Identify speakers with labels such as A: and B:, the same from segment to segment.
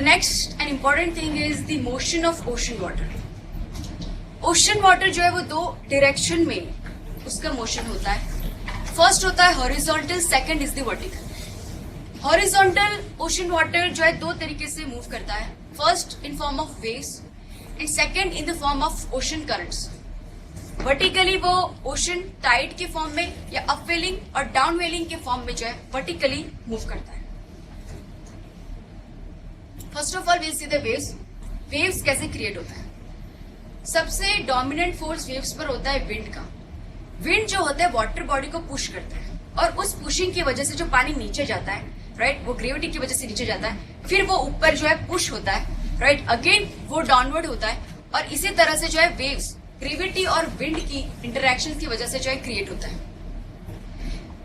A: The next and important thing is the motion of ocean water. Ocean water जो है वो दो direction में उसका मोशन होता है. फर्स्ट होता है horizontal, second is the vertical. Horizontal ocean water जो है दो तरीके से मूव करता है. First in form of waves and second in the form of ocean currents. Vertically वो ओशन टाइड के फॉर्म में या अपवेलिंग और डाउनवेलिंग के फॉर्म में जो है वर्टिकली मूव करता है. First of all will see the waves. Waves कैसे क्रिएट होता है? सबसे डोमिनेंट फोर्स वेव्स पर होता है विंड का. विंड जो होता है वाटर बॉडी को पुश करता है और उस पुशिंग की वजह से जो पानी नीचे जाता है, राइट, वो ग्रेविटी की वजह से नीचे जाता है. फिर वो ऊपर जो है पुश होता है, राइट, अगेन वो डाउनवर्ड होता है. और इसी तरह से जो है वेव्स ग्रेविटी और विंड की इंटरेक्शन की वजह से जो है क्रिएट होता है.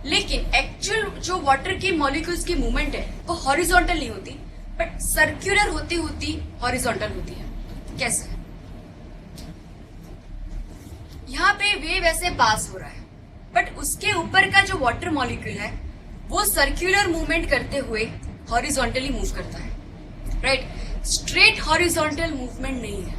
A: लेकिन एक्चुअल जो वाटर की मॉलिक्यूल्स की मूवमेंट है वो हॉरिजॉन्टल नहीं होती, बट सर्क्यूलर होती होती हॉरिजॉन्टल होती है. कैसे? यहाँ पे वेव ऐसे पास हो रहा है, बट उसके ऊपर का जो वाटर मॉलिक्यूल है वो सर्क्यूलर मूवमेंट करते हुए हॉरिजॉन्टली मूव करता है, राइट. स्ट्रेट हॉरिजॉन्टल मूवमेंट नहीं है.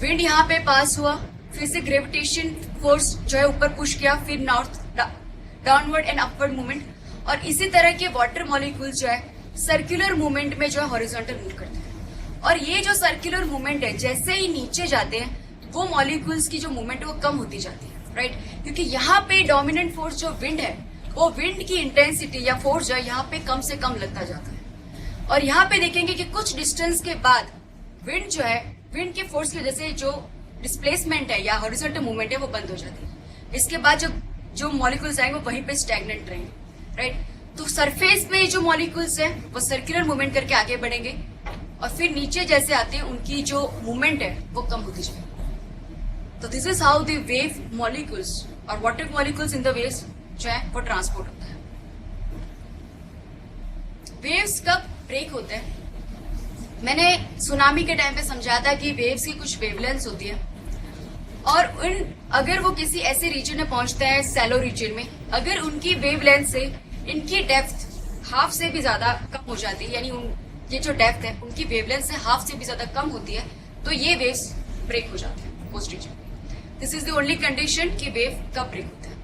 A: विंड यहाँ पे पास हुआ, फिर से ग्रेविटेशन फोर्स जो है ऊपर पुश किया, फिर north downward and upward movement. और इसी तरह के वाटर मॉलिक्यूल जो है सर्क्यूलर मूवमेंट में जो है हॉरिजॉन्टल मूव करते हैं. और ये जो सर्क्यूलर मूवमेंट है, जैसे ही नीचे जाते हैं वो मॉलिक्यूल्स की जो मूवमेंट है वो कम होती जाती है, राइट. क्योंकि यहाँ पे डोमिनेंट फोर्स जो विंड है वो विंड की इंटेंसिटी या फोर्स जो है यहाँ पे कम से कम लगता जाता है. और यहाँ पे देखेंगे कि कुछ डिस्टेंस के बाद विंड जो है, विंड के फोर्स की वजह से जो डिस्प्लेसमेंट है या हॉरिजॉन्टल मूवमेंट है वो बंद हो जाती है. इसके बाद जो मॉलिक्यूल्स आएंगे वो वहीं पे स्टैग्नेंट रहेंगे, राइट. तो सरफेस पे जो मॉलिक्यूल्स है वो सर्कुलर मूवमेंट करके आगे बढ़ेंगे और फिर नीचे जैसे आते हैं उनकी जो मूवमेंट है वो कम होती जाएगी. तो this is how the wave molecules और water molecules in the waves जो है वो ट्रांसपोर्ट होता है. वेव्स कब ब्रेक होते हैं? मैंने सुनामी के टाइम पे समझाया था कि वेव्स की कुछ वेवलेंथ होती है और अगर वो किसी ऐसे रीजन में पहुंचते हैं, सैलो रीजन में, अगर उनकी वेवलेंथ से इनकी डेप्थ हाफ से भी ज्यादा कम हो जाती है, यानी ये जो डेप्थ है उनकी वेवलेंथ से हाफ से भी ज्यादा कम होती है, तो ये वेव्स ब्रेक हो जाते हैं उस reason. This is the only condition कि वेव कब ब्रेक होता है.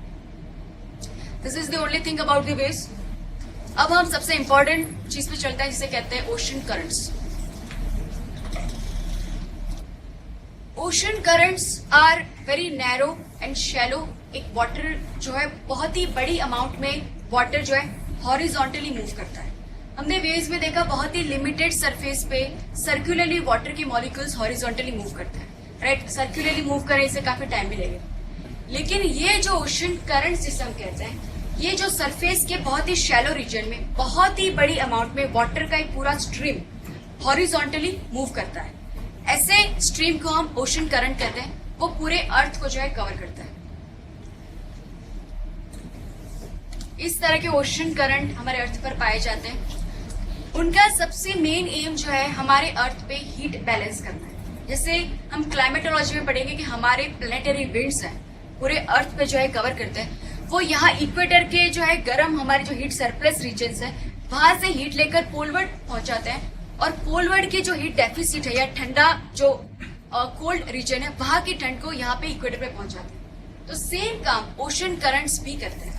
A: This is the only thing about the waves. अब हम सबसे इंपॉर्टेंट चीज पे चलते हैं जिसे कहते हैं ocean currents. Ocean currents are very narrow and shallow. एक वाटर जो है बहुत ही बड़ी अमाउंट में वाटर जो है हॉरिजॉन्टली मूव करता है. हमने वेव्स में देखा बहुत ही लिमिटेड सरफेस पे सर्कुलरली वाटर की मॉलिक्यूल्स हॉरिजॉन्टली मूव करते हैं, राइट. सर्कुलरली मूव करने से काफी टाइम भी लगेगा. लेकिन ये जो ओशन करंट्स जिसे हम कहते हैं, ये जो सरफेस के बहुत ही शैलो रीजन में बहुत ही बड़ी अमाउंट में वाटर का एक पूरा स्ट्रीम हॉरिजॉन्टली मूव करता है. ऐसे स्ट्रीम को हम ओशन करंट कहते हैं. वो पूरे अर्थ को जो है कवर करता है. इस तरह के ओशन करंट हमारे अर्थ पर पाए जाते हैं. उनका सबसे मेन एम जो है हमारे अर्थ पे हीट बैलेंस करना है. जैसे हम क्लाइमेटोलॉजी में पढ़ेंगे कि हमारे प्लेनेटरी विंड्स हैं पूरे अर्थ पे जो है कवर करते हैं. वो यहाँ इक्वेटर के जो है गर्म हमारे जो हीट सरप्लस रीजन्स है वहां से हीट लेकर पोलवर्ड पहुंचाते हैं और पोलवर्ड की जो हीट डेफिसिट है या ठंडा जो कोल्ड रीजन है वहां की ठंड को यहाँ पे इक्वेटर पे पहुंचाते हैं. तो सेम काम ओशन करंट्स भी करते हैं.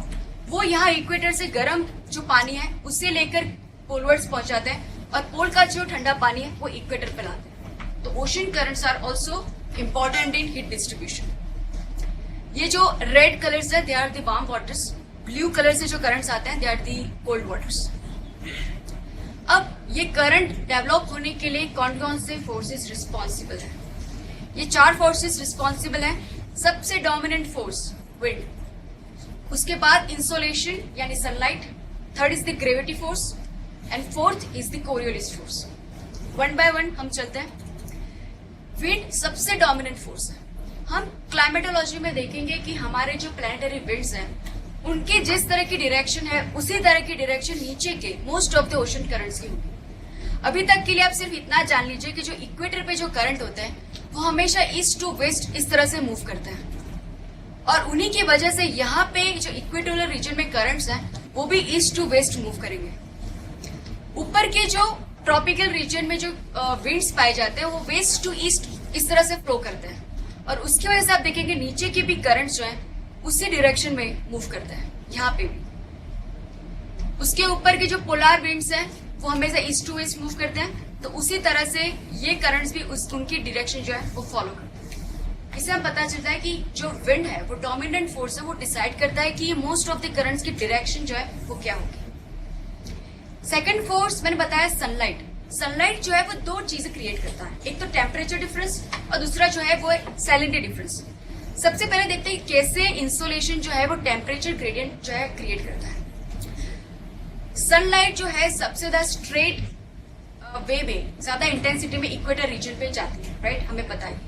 A: वो यहाँ इक्वेटर से गर्म जो पानी है उसे लेकर पोलवर्ड्स पहुंचाते हैं और पोल का जो ठंडा पानी है वो इक्वेटर पे लाते हैं. तो ocean currents are also important in heat distribution. ये जो रेड कलर्स है they are the warm waters. Blue colour से जो करंट्स आते हैं they are the cold waters. अब ये करंट डेवलप होने के लिए कौन कौन से फोर्सेस रिस्पॉन्सिबल है? ये 4 फोर्सेस रिस्पॉन्सिबल हैं. सबसे डोमिनेंट फोर्स विंड, उसके बाद इंसोलेशन यानी sunlight, third is the gravity force and fourth is the Coriolis force. One by one हम चलते हैं. विंड सबसे डोमिनेंट फोर्स है. हम क्लाइमेटोलॉजी में देखेंगे कि हमारे जो प्लैनेटरी विंड्स हैं उनके जिस तरह की डायरेक्शन है उसी तरह की डायरेक्शन नीचे के most of the ocean currents की होगी. अभी तक के लिए आप सिर्फ इतना जान लीजिए कि जो इक्वेटर पे जो करंट होते हैं वो हमेशा ईस्ट टू वेस्ट इस तरह से मूव करते हैं और उन्हीं की वजह से यहाँ पे जो इक्वेटोरियल रीजन में करंट्स हैं वो भी ईस्ट टू वेस्ट मूव करेंगे. ऊपर के जो ट्रॉपिकल रीजन में जो विंड्स पाए जाते हैं वो वेस्ट टू ईस्ट इस तरह से फ्लो करते हैं, और उसकी वजह से आप देखेंगे नीचे के भी करंट्स जो है उसी डायरेक्शन में मूव करते हैं। यहाँ पे भी उसके ऊपर के जो पोलार विंड्स हैं वो हमेशा ईस्ट टू वेस्ट मूव करते हैं, तो उसी तरह से ये करंट्स भी उनकी डायरेक्शन जो है वो फॉलो करते हैं। इससे हम पता चलता है कि जो विंड है वो डोमिनेंट फोर्स है, वो डिसाइड करता है कि मोस्ट ऑफ द करंट्स की डायरेक्शन जो है वो क्या होगी। सेकेंड फोर्स मैंने बताया सनलाइट। सनलाइट जो है वो दो चीजें क्रिएट करता है, एक तो टेम्परेचर डिफरेंस और दूसरा जो है वो सैलिनिटी डिफरेंस। सबसे पहले देखते हैं कैसे इंसोलेशन जो है वो टेम्परेचर ग्रेडियंट जो है क्रिएट करता है। सनलाइट जो है सबसे ज्यादा स्ट्रेट वे में ज्यादा इंटेंसिटी में इक्वेटर रीजन पे जाती है, राइट, हमें पता है।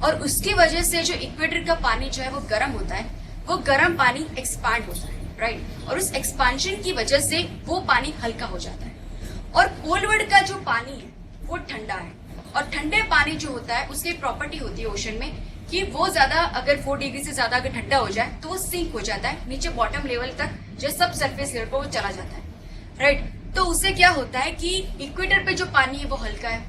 A: और उसकी वजह से जो इक्वेटर का पानी जो है वो गर्म होता है, वो गर्म पानी एक्सपांड होता है, राइट, और उस एक्सपांशन की वजह से वो पानी हल्का हो जाता है। और पोलवर्ड का जो पानी है वो ठंडा है, और ठंडे पानी जो होता है उसकी प्रॉपर्टी होती है ओशन में कि वो ज्यादा अगर 4 डिग्री से ज्यादा अगर ठंडा हो जाए तो वो सिंक हो जाता है नीचे बॉटम लेवल तक, जो सब सरफेस लेवल पर वो चला जाता है, राइट। तो उससे क्या होता है कि इक्वेटर पे जो पानी है वो हल्का है,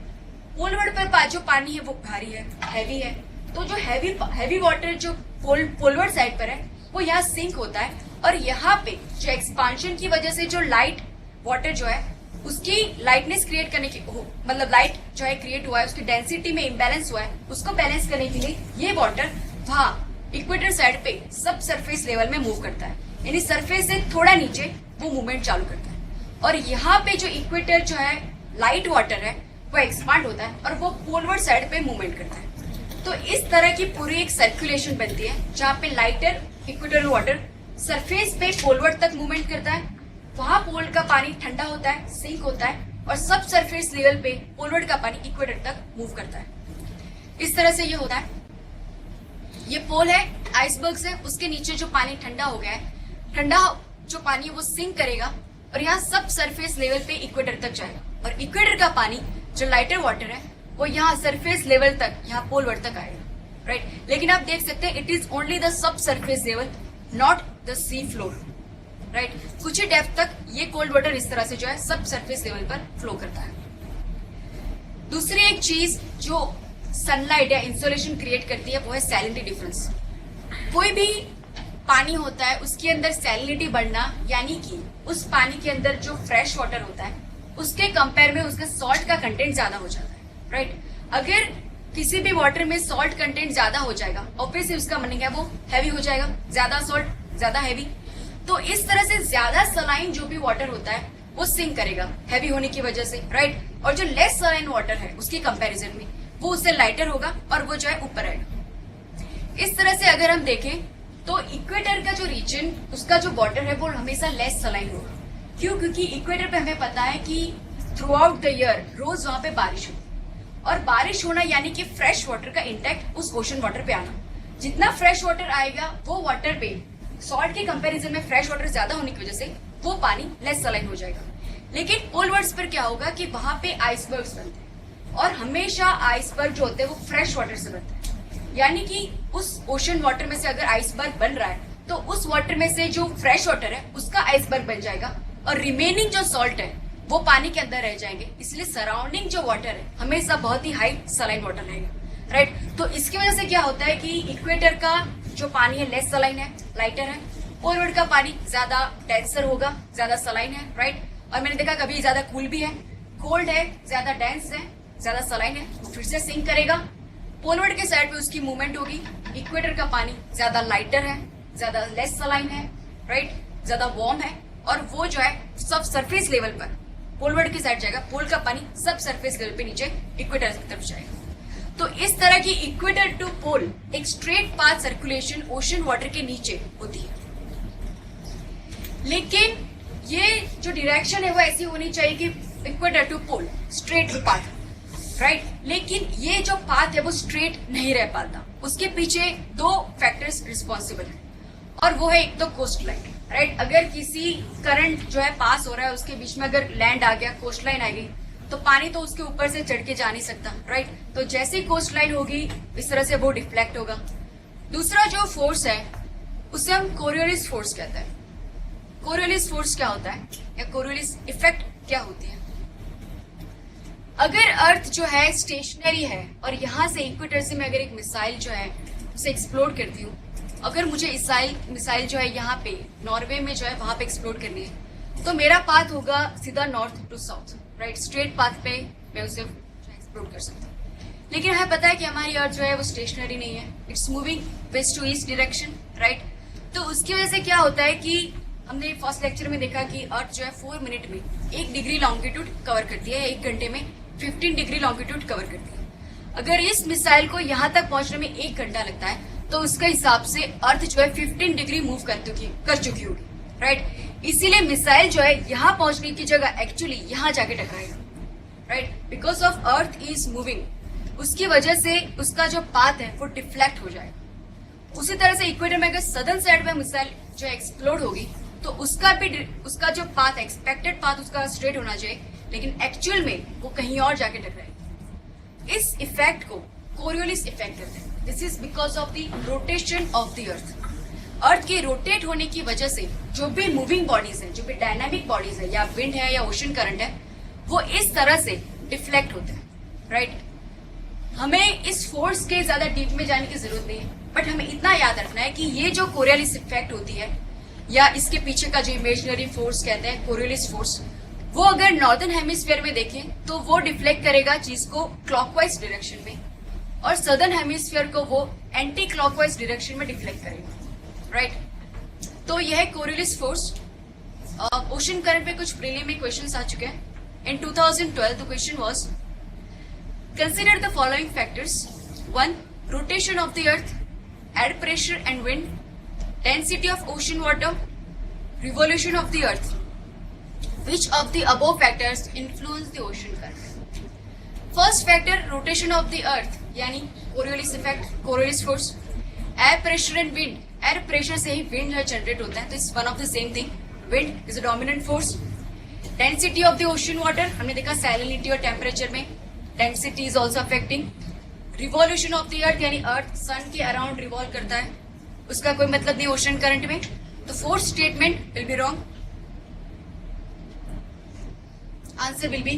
A: पोलवर्ड पर जो पानी है वो भारी है, हैवी है। तो जो हैवी वाटर जो पोलवर्ड साइड पर है वो यहाँ सिंक होता है, और यहाँ पे जो एक्सपांशन की वजह से जो लाइट वाटर जो है उसकी लाइटनेस क्रिएट करने की मतलब लाइट जो है क्रिएट हुआ है, उसकी डेंसिटी में इम्बैलेंस हुआ है, उसको बैलेंस करने के लिए ये वाटर वहाँ इक्वेटर साइड पे सब सरफेस लेवल में मूव करता है, यानी सरफेस से थोड़ा नीचे वो मूवमेंट चालू करता है। और यहाँ पे जो इक्वेटर जो है लाइट वाटर है वो एक्सपांड होता है और वो पोलवर्ड साइड पे मूवमेंट करता है। तो इस तरह की पूरी एक सर्कुलेशन बनती है जहाँ पे लाइटर इक्वेटोरियल वाटर सरफेस पे पोलवर्ड तक मूवमेंट करता है, वहां पोल का पानी ठंडा होता है, सिंक होता है, और सब सरफेस लेवल पे पोलवर्ड का पानी इक्वेटर तक मूव करता है। इस तरह से ये होता है। ये पोल है, आइसबर्ग्स है, उसके नीचे जो पानी ठंडा हो गया है, ठंडा जो पानी वो सिंक करेगा और यहाँ सब सरफेस लेवल पे इक्वेटर तक जाएगा, और इक्वेटर का पानी जो लाइटर वाटर है वो यहाँ सरफेस लेवल तक, यहाँ पोलवर्ड तक आएगा, राइट। लेकिन आप देख सकते हैं it is only the sub surface level, not the sea floor, right. कुछ ही डेप्थ तक ये कोल्ड वाटर इस तरह से जो है सब सरफेस लेवल पर फ्लो करता है। दूसरी एक चीज जो सनलाइट या इंसोलेशन क्रिएट करती है वो है सैलिनिटी डिफरेंस। कोई भी पानी होता है उसके अंदर सैलिनिटी बढ़ना, यानी कि उस पानी के अंदर जो फ्रेश वाटर होता है उसके कंपेयर में उसका सॉल्ट का कंटेंट ज्यादा हो जाता है, राइट। अगर किसी भी वाटर में सॉल्ट कंटेंट ज्यादा हो जाएगा, ऑब्वियसली उसका मीनिंग है वो हैवी हो जाएगा, ज्यादा सॉल्ट ज्यादा हैवी। तो इस तरह से ज्यादा सलाइन जो भी वाटर होता है वो सिंक करेगा हैवी होने की वजह से, राइट। और जो लेस सलाइन वाटर है उसके कंपैरिजन में वो उससे लाइटर होगा और वो जो है ऊपर आएगा। इस तरह से अगर हम देखें तो इक्वेटर का जो रीजन उसका जो वाटर है वो हमेशा लेस सलाइन होगा। क्यों? क्योंकि इक्वेटर पे हमें पता है कि थ्रू आउट द ईयर रोज वहां पे बारिश होती है, और बारिश होना यानी कि फ्रेश वाटर का इंटैक्ट उस ओशन वाटर पे आना। जितना फ्रेश वाटर आएगा वो वाटर पे सॉल्ट के कंपैरिजन में फ्रेश वाटर ज्यादा होने की वजह से वो पानी लेस सलाइन हो जाएगा। लेकिन पोलवर्ड्स पर क्या होगा कि वहां पे आइसबर्ग्स बनते हैं, और हमेशा आइसबर्ग जो होते हैं वो फ्रेश वाटर से बनते हैं, यानी कि उस ओशन वाटर में से अगर आइसबर्ग बन रहा है तो उस वाटर में से जो फ्रेश वाटर है उसका आइसबर्ग बन जाएगा, और रिमेनिंग जो सॉल्ट है वो पानी के अंदर रह जाएंगे। इसलिए सराउंडिंग जो वाटर है हमेशा बहुत ही हाई सलाइन वाटर रहेगा, राइट। तो इसकी वजह से क्या होता है कि इक्वेटर का जो पानी है लेस सलाइन है, लाइटर है, पोलवर्ड का पानी ज्यादा डेंसर होगा, ज्यादा सलाइन है, राइट। और मैंने देखा कभी ज्यादा कूल भी है, कोल्ड है, ज्यादा डेंस है, ज्यादा सलाइन है, वो फिर से सिंक करेगा। पोलवर्ड के साइड पे उसकी मूवमेंट होगी। इक्वेटर का पानी ज्यादा लाइटर है, ज्यादा लेस सलाइन है, राइट, ज्यादा वार्म है, और वो जो है सब सरफेस लेवल पर पोलवर्ड की साइड जाएगा, पोल का पानी सब सरफेस लेवल पे नीचे इक्वेटर की तरफ जाएगा। तो इस तरह की इक्वेटर टू पोल एक straight path circulation ocean water के नीचे होती है। लेकिन ये जो डायरेक्शन है वो ऐसी होनी चाहिए कि equator to pole straight path, right. लेकिन ये जो पाथ है वो स्ट्रेट नहीं रह पाता, उसके पीछे दो फैक्टर्स रिस्पॉन्सिबल है, और वो है एक तो कोस्ट लाइन, राइट। अगर किसी करंट जो है पास हो रहा है उसके बीच में अगर लैंड आ गया, कोस्ट लाइन आ गई, तो पानी तो उसके ऊपर से चढ़ के जा नहीं सकता, राइट। तो जैसी कोस्ट लाइन होगी इस तरह से वो डिफ्लेक्ट होगा। दूसरा जो फोर्स है उसे हम कोरियोलिस फोर्स कहते हैं। कोरियोलिस फोर्स क्या होता है या कोरियोलिस इफेक्ट क्या होती है? अगर अर्थ जो है स्टेशनरी है और यहाँ से इक्वेटर से मैं अगर एक मिसाइल जो है उसे एक्सप्लोर करती हूँ, अगर मुझे मिसाइल जो है यहाँ पे नॉर्वे में जो है वहां पे एक्सप्लोर करनी है, तो मेरा पाथ होगा सीधा north to south, right, straight path पे मैं उसे एक्सप्लोर कर सकती हूँ। लेकिन हमें पता है कि हमारी अर्थ जो है वो स्टेशनरी नहीं है, it's moving west to east direction, right. तो उसकी वजह से क्या होता है कि हमने फर्स्ट लेक्चर में देखा कि अर्थ जो है 4 मिनट में 1 डिग्री लॉन्गिट्यूड कवर करती है, 1 घंटे में 15 डिग्री लॉन्गिट्यूड कवर करती है। अगर इस मिसाइल को यहाँ तक पहुंचने में 1 घंटा लगता है तो उसके हिसाब से अर्थ जो है 15 डिग्री मूव कर चुकी होगी, राइट। इसीलिए मिसाइल जो है यहाँ पहुंचने की जगह एक्चुअली यहाँ जाके टकराएगा, right, because of earth is moving. उसकी वजह से उसका जो पाथ है वो डिफ्लेक्ट हो जाएगा। उसी तरह से इक्वेटर में अगर सदर्न साइड में मिसाइल जो एक्सप्लोड होगी तो उसका जो पाथ, एक्सपेक्टेड पाथ उसका स्ट्रेट होना चाहिए, लेकिन एक्चुअल में वो कहीं और जाके टकराएगी। इस इफेक्ट को कोरियोलिस इफेक्ट कहते हैं। This is because of the rotation of the earth के रोटेट होने की वजह से जो भी मूविंग बॉडीज है, जो भी डायनामिक बॉडीज है, या विंड है या ओशन करंट है, वो इस तरह से डिफ्लेक्ट होते हैं, राइट। हमें इस फोर्स के ज्यादा डीप में जाने की जरूरत नहीं है, बट हमें इतना याद रखना है कि ये जो कोरियोलिस इफेक्ट होती है या इसके पीछे का जो इमेजिनरी फोर्स कहते हैं कोरियोलिस फोर्स, वो अगर नॉर्दर्न हेमिस्फीयर में देखें तो वो डिफ्लेक्ट करेगा चीज को क्लॉकवाइज डायरेक्शन में, और सदर्न हेमिस्फीयर को वो एंटी क्लॉकवाइज डायरेक्शन में डिफ्लेक्ट करेगा, राइट। तो यह कोरियोलिस फोर्स। ओशन करंट पे कुछ प्रीलिम में क्वेश्चंस आ चुके हैं। इन 2012 the question was consider the following factors: 1. Rotation of the earth, air pressure and wind, density of ocean water, revolution of the earth. Which of the above factors influence the ocean current? First factor, rotation of the earth, यानी Coriolis effect, Coriolis force. Air pressure and wind. Air pressure से ही wind जो generate होता है, तो it's one of the same thing. Wind is a dominant force. Density of the ocean water, हमने देखा salinity और temperature में density is also affecting. Revolution of the earth, यानी earth sun के around revolve करता है, उसका कोई मतलब नहीं ओशन करंट में, तो fourth statement will be wrong. Answer will be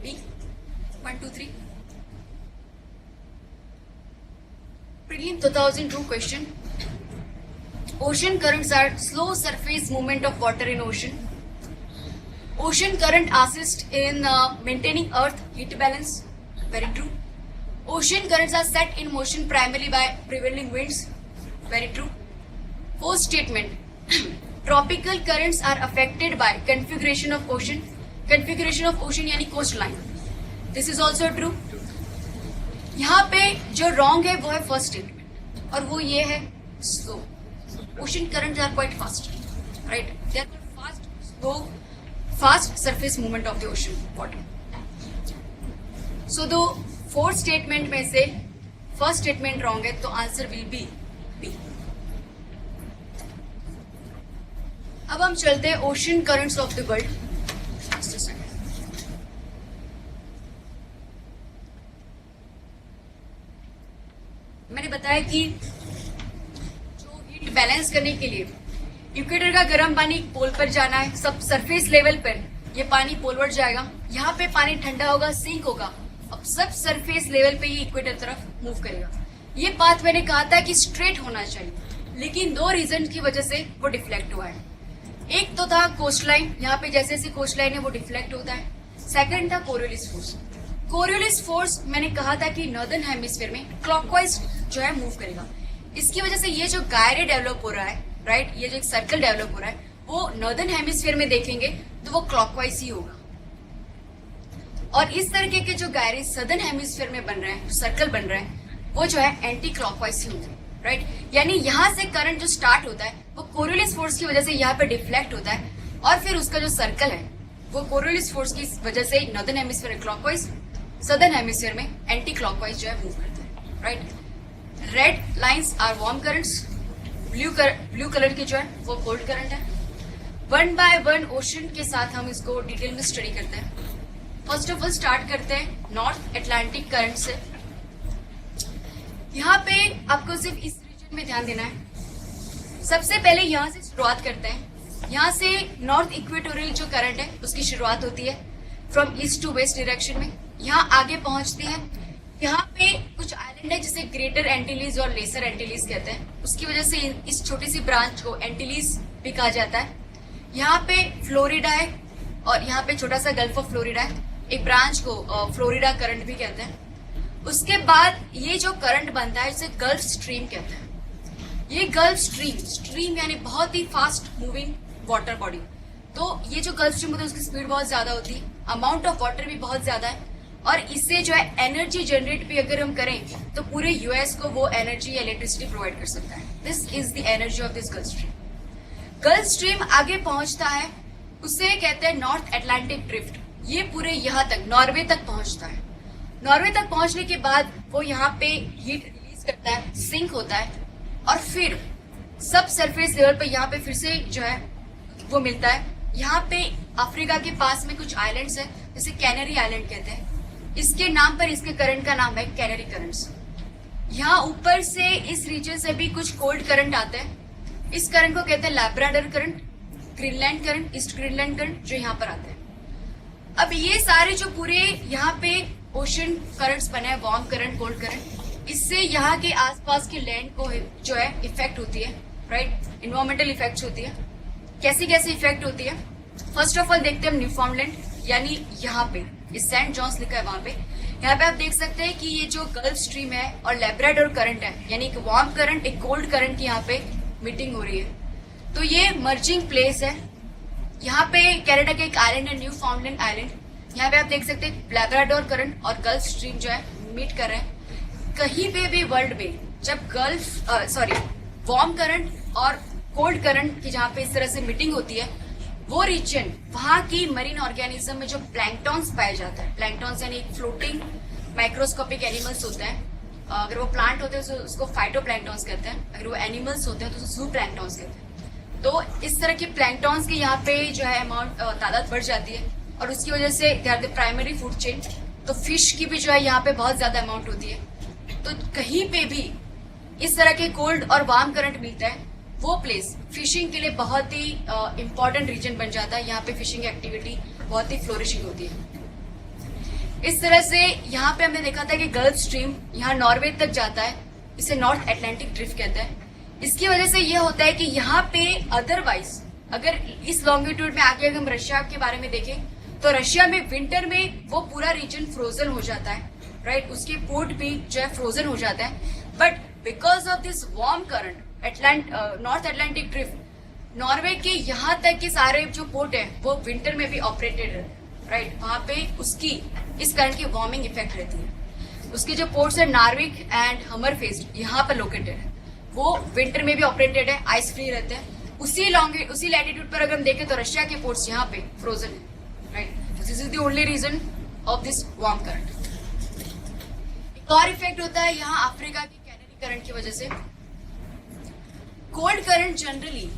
A: B 1, 2, 3। Prelim 2002 question: ocean currents are slow surface movement of water in ocean. Ocean current assist in maintaining earth heat balance. Very true. Ocean currents are set in motion primarily by prevailing winds. Very true. Fourth statement. Tropical currents are affected by configuration of ocean. Configuration of ocean यानी coastline. This is also true. यहाँ पे जो wrong है वो है first statement और वो ये है slow. Ocean currents are quite fast, right? They are fast, slow, fast surface movement of the ocean water. So the fourth statement में से first statement wrong है, तो answer will be B. अब हम चलते हैं ocean currents of the world. मैंने बताया कि जो हीट बैलेंस करने के लिए इक्वेटर का गर्म पानी पोल पर जाना है, सब सरफेस लेवल पर ये पानी पोलवर्ड जाएगा, यहाँ पे पानी ठंडा होगा, सिंक होगा, अब सब सरफेस लेवल पे ये इक्वेटर तरफ मूव करेगा. ये पाथ मैंने कहा था कि स्ट्रेट होना चाहिए, लेकिन दो रीजन की वजह से वो डिफ्लेक्ट हुआ है. एक तो था कोस्ट लाइन, यहाँ पे जैसे जैसे कोस्ट लाइन है वो डिफ्लेक्ट होता है. सेकंड था कोरियोलिस फोर्स. कोरियोलिस फोर्स मैंने कहा था कि नॉर्दर्न हेमिस्फीयर में क्लॉकवाइज जो है मूव करेगा. इसकी वजह से ये जो गायरे डेवलप हो रहा है, राइट, ये जो एक सर्कल डेवलप हो रहा है वो नॉर्दर्न हेमिस्फीयर में देखेंगे तो वो क्लॉकवाइज ही होगा. और इस तरीके के जो गायरे सदर्न हेमिस्फीयर में बन रहे हैं, सर्कल बन रहे हैं, वो जो है एंटी क्लॉकवाइज ही होते हैं, राइट. यानी यहाँ से करंट जो स्टार्ट होता है वो कोरियोलिस फोर्स की वजह से यहाँ पे डिफ्लेक्ट होता है, और फिर उसका जो सर्कल है वो कोरियोलिस फोर्स की वजह से नॉर्दर्न हेमिस्फीयर में क्लॉकवाइज, सदर्न हेमिस्फीयर में एंटी क्लॉकवाइज जो है मूव करता है, right. Red lines are warm currents, blue colour की जो है वो कोल्ड करंट है. वन बाय वन ओशन के साथ हम इसको डिटेल में स्टडी करते हैं. फर्स्ट ऑफ ऑल स्टार्ट करते हैं नॉर्थ अटलांटिक करंट से. यहाँ पे आपको सिर्फ इस रीजन में ध्यान देना है. सबसे पहले यहाँ से शुरुआत करते हैं. यहाँ से नॉर्थ इक्वेटोरियल जो करंट है उसकी शुरुआत होती है from east to west direction में. यहाँ आगे पहुंचती है। यहाँ पे कुछ आइलैंड है जिसे ग्रेटर एंटीलीज और लेसर एंटीलीज कहते हैं, उसकी वजह से इस छोटी सी ब्रांच को एंटीलीज भी कहा जाता है। यहाँ पे फ्लोरिडा है और यहाँ पे छोटा सा गल्फ ऑफ फ्लोरिडा है, एक ब्रांच को फ्लोरिडा करंट भी कहते हैं। उसके बाद ये जो करंट बनता है इसे गल्फ स्ट्रीम कहते हैं। ये गल्फ स्ट्रीम यानी बहुत ही फास्ट मूविंग वाटर बॉडी। तो ये जो गल्फ स्ट्रीम होता है उसकी स्पीड बहुत ज्यादा होती है, अमाउंट ऑफ वाटर भी बहुत ज्यादा है, और इससे जो है एनर्जी जनरेट भी अगर हम करें तो पूरे यूएस को वो एनर्जी इलेक्ट्रिसिटी प्रोवाइड कर सकता है। This is the energy of this gulf stream. Gulf stream आगे पहुंचता है, उसे कहते हैं नॉर्थ अटलांटिक ड्रिफ्ट। ये पूरे यहाँ तक नॉर्वे तक पहुंचता है। नॉर्वे तक पहुंचने के बाद वो यहाँ पे हीट रिलीज करता है, सिंक होता है, और फिर सब सरफेस लेवल पे यहाँ पे फिर से जो है वो मिलता है। यहाँ पे अफ्रीका के पास में कुछ आइलैंड्स है जिसे कैनरी आइलैंड कहते हैं। इसके नाम पर इसके करंट का नाम है कैनरी करंट्स। यहाँ ऊपर से इस रीजन से भी कुछ कोल्ड करंट आते हैं। इस करंट को कहते हैं Labrador current, Greenland current, east Greenland current, जो यहाँ पर आते हैं। अब ये सारे जो पूरे यहाँ पे ओशन करंट्स बने हैं, वार्म करंट, कोल्ड करंट, इससे यहाँ के आसपास के लैंड को जो है इफेक्ट होती है, राइट, इन्वायरमेंटल इफेक्ट्स होती है। कैसी कैसी इफेक्ट होती है? फर्स्ट ऑफ ऑल देखते हैं न्यूफाउंडलैंड, यानी यहाँ पे इस सेंट जॉन्स लिखा है वहां पे। यहाँ पे आप देख सकते हैं कि ये जो गल्फ स्ट्रीम है और लैब्राडोर करंट है, यानी एक वार्म करंट एक कोल्ड करंट की यहाँ पे मीटिंग हो रही है। तो ये मर्जिंग प्लेस है। यहाँ पे कनाडा का एक आइलैंड है न्यूफाउंडलैंड आइलैंड। यहाँ पे आप देख सकते हैं लैब्राडोर करंट और गल्फ स्ट्रीम जो है मीट कर रहे हैं। कहीं पे भी वर्ल्ड में जब वार्म करंट और कोल्ड करंट की जहाँ पे इस तरह से मीटिंग होती है, वो रीजन वहाँ की मरीन ऑर्गेनिज्म में जो प्लैंक्टॉन्स पाया जाता है, प्लैंक्टॉन्स यानी एक फ्लोटिंग माइक्रोस्कोपिक एनिमल्स होते हैं। अगर वो प्लांट होते हैं तो उसको फाइटोप्लैंक्टॉन्स कहते हैं, अगर वो एनिमल्स होते हैं तो उसको जूप्लैंक्टॉन्स कहते हैं। तो इस तरह के प्लैंक्टॉन्स की यहाँ पे जो है अमाउंट तादाद बढ़ जाती है, और उसकी वजह से they are the primary food chain. तो फिश की भी जो है यहाँ पे बहुत ज्यादा अमाउंट होती है। तो कहीं पे भी इस तरह के कोल्ड और वार्म करंट मिलता है, वो प्लेस फिशिंग के लिए बहुत ही इम्पोर्टेंट रीजन बन जाता है। यहाँ पे फिशिंग एक्टिविटी बहुत ही फ्लोरिशिंग होती है। इस तरह से यहाँ पे हमने देखा था कि गल्फ स्ट्रीम यहाँ नॉर्वे तक जाता है, इसे नॉर्थ अटलांटिक ड्रिफ्ट कहते हैं। इसकी वजह से ये होता है कि यहाँ पे अदरवाइज अगर इस लॉन्गिट्यूड में आगे अगर हम रशिया के बारे में देखें तो रशिया में विंटर में वो पूरा रीजन फ्रोजन हो जाता है, राइट, उसके पोर्ट भी जो है फ्रोजन हो जाता है। But because of this warm current north Atlantic drift, Norway के यहाँ तक के सारे जो पोर्ट है वो विंटर में भी ऑपरेटेड रहते हैं, राइट। वहां पे उसकी इस करंट की वार्मिंग इफेक्ट रहती है। उसके जो पोर्ट्स है नार्विक एंड हमरफेस्ट यहाँ पर लोकेटेड है, वो विंटर में भी ऑपरेटेड है, आइस फ्री रहते हैं। उसी लैटिट्यूड पर अगर हम देखें तो रशिया के पोर्ट्स यहाँ पे फ्रोजन है, right. This is the only reason of this warm current. एक और इफेक्ट होता है यहाँ अफ्रीका की कैनरी करंट की वजह से। कोल्ड करंट जनरली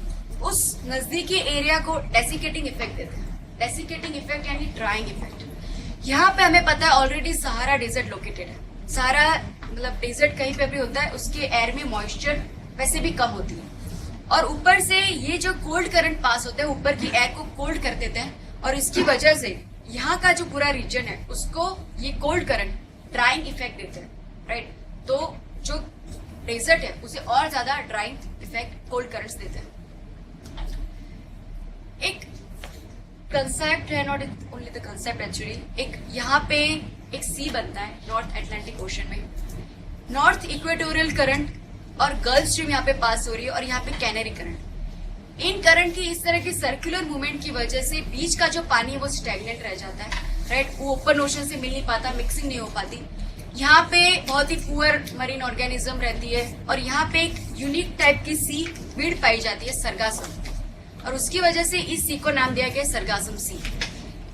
A: उस नजदीकी एरिया को डेसिकेटिंग इफेक्ट देते हैं। डेसिकेटिंग इफेक्ट यानी ड्राइंग इफेक्ट। यहाँ पे हमें पता है ऑलरेडी सहारा डेजर्ट लोकेटेड है। सहारा मतलब डेजर्ट कहीं पे भी होता है, उसके एयर में मॉइस्चर वैसे भी कम होती है, और ऊपर से ये जो कोल्ड करंट पास होता है ऊपर की एयर को कोल्ड कर देते हैं, और इसकी वजह से यहाँ का जो पूरा रीजन है उसको ये कोल्ड करंट ड्राइंग इफेक्ट देते हैं, राइट। तो जो डेजर्ट है उसे और ज्यादा ड्राइंग इफेक्ट कोल्ड करंट्स देते हैं। एक कंसेप्ट है, not only the concept actually, एक यहाँ पे एक सी बनता है नॉर्थ अटलांटिक ओशन में। नॉर्थ इक्वेटोरियल करंट और गल्फ स्ट्रीम यहाँ पे पास हो रही है, और यहाँ पे कैनरी करंट। इन करंट की इस तरह की सर्कुलर मूवमेंट की वजह से बीच का जो पानी है वो स्टैग्नेंट रह जाता है, राइट। वो ओपन ओशन से मिल नहीं पाता, मिक्सिंग नहीं हो पाती। यहाँ पे बहुत ही पुअर मरीन ऑर्गेनिज्म रहती है, और यहाँ पे एक यूनिक टाइप की सी वीड पाई जाती है, सरगासम, और उसकी वजह से इस सी को नाम दिया गया सरगासम सी।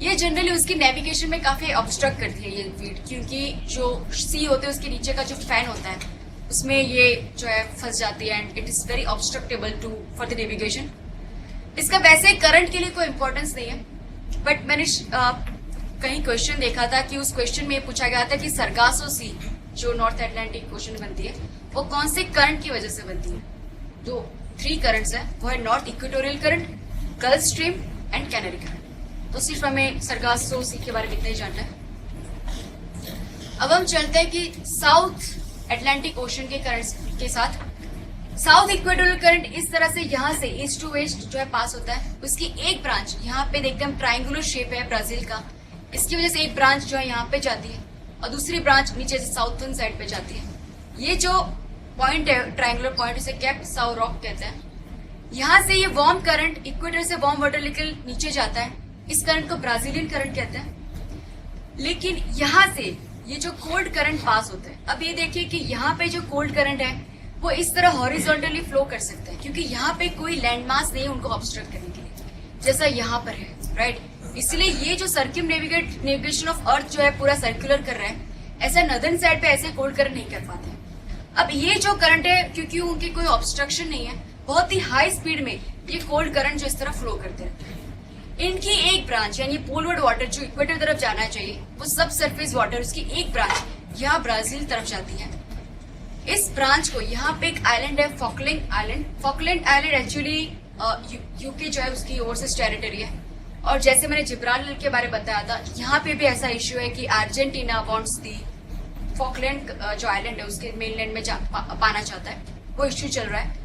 A: ये जनरली उसकी नेविगेशन में काफी ऑब्स्ट्रक्ट करती है ये वीड, क्योंकि जो सी होते हैं उसके नीचे का जो फैन होता है उसमें ये जो है फंस जाती है, and it is very obstructable to for the navigation. इसका वैसे करंट के लिए कोई इंपॉर्टेंस नहीं है, बट मैंने कहीं क्वेश्चन देखा था कि उस क्वेश्चन में पूछा गया था कि सरगासो सी जो नॉर्थ अटलांटिक ओशन बनती है वो कौन से करंट की वजह से बनती है। जो 3 करंट्स है वो है north equatorial current, gulf stream and canary current. तो सिर्फ हमें सरगासो सी के बारे में इतना ही जानना है। अब हम चलते हैं कि साउथ अटलांटिक ओशन के करंट के साथ। साउथ इक्वेटोरियल करंट इस तरह से यहाँ से ईस्ट टू वेस्ट जो है पास होता है। उसकी एक ब्रांच यहाँ पे देखते हैं हम, ट्रायंगुलर शेप है ब्राजील का, इसकी वजह से एक ब्रांच जो है यहाँ पे जाती है और दूसरी ब्रांच नीचे से साउथर्न साइड पे जाती है। ये जो पॉइंट है ट्रायंगुलर पॉइंट, उसे कैप साउ रॉक कहते हैं। यहाँ से ये वार्म करंट इक्वेटर से वार्म वाटर लेकर नीचे जाता है, इस करंट को ब्राजीलियन करंट कहते हैं। लेकिन यहाँ से ये जो कोल्ड करंट पास होते हैं, अब ये देखिए कि यहाँ पे जो कोल्ड करंट है वो इस तरह हॉरिजॉन्टली फ्लो कर सकते हैं, क्योंकि यहाँ पे कोई लैंड मास नहीं है उनको ऑब्स्ट्रक्ट करने के लिए, जैसा यहाँ पर है, राइट। इसलिए ये जो सर्किम नेविगेशन ऑफ अर्थ जो है पूरा सर्कुलर कर रहा है, ऐसा नदर्न साइड पे ऐसे कोल्ड करंट नहीं कर पाते। अब ये जो करंट है, क्योंकि उनकी कोई ऑब्स्ट्रक्शन नहीं है, बहुत ही हाई स्पीड में ये कोल्ड करंट जो इस तरह फ्लो करते रहते हैं। इनकी एक ब्रांच यानी पोलवर्ड वाटर जो इक्वेटर तरफ जाना चाहिए, वो सब सरफेस वाटर, उसकी एक ब्रांच यहाँ ब्राजील तरफ जाती है। इस ब्रांच को यहाँ पे एक आइलैंड है, Falkland island. Falkland island actually UK जो है उसकी ओवरसीज टेरिटरी है। और जैसे मैंने जिब्राल्टर के बारे में बताया था, यहाँ पे भी ऐसा इश्यू है कि अर्जेंटीना वांट्स दी फॉकलैंड जो आइलैंड है उसके मेनलैंड में पाना चाहता है, वो इश्यू चल रहा है।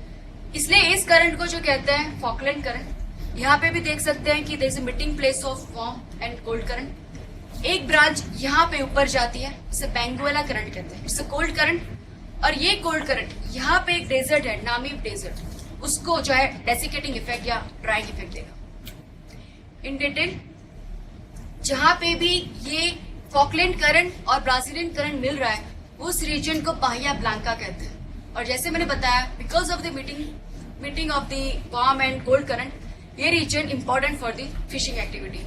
A: इसलिए इस करंट को जो कहते हैं फॉकलैंड करंट। यहाँ पे भी देख सकते हैं कि there is a meeting place of warm and cold current. एक ब्रांच यहाँ पे ऊपर जाती है, इसे बेंगुएला करंट कहते हैं, इट्स अ कोल्ड करंट। और ये कोल्ड करंट यहाँ पे एक डेजर्ट है, नामीब डेजर्ट, उसको जो है डेसिकेटिंग इफेक्ट या ड्राइंग इफेक्ट देगा। इन डिटेल जहां पे भी ये फॉकलैंड करंट और ब्राजीलियन करंट मिल रहा है, उस रीजन को बाहिया ब्लांका कहते हैं। और जैसे मैंने बताया, because of the meeting of the warm and cold current, ये reason important for the fishing activity.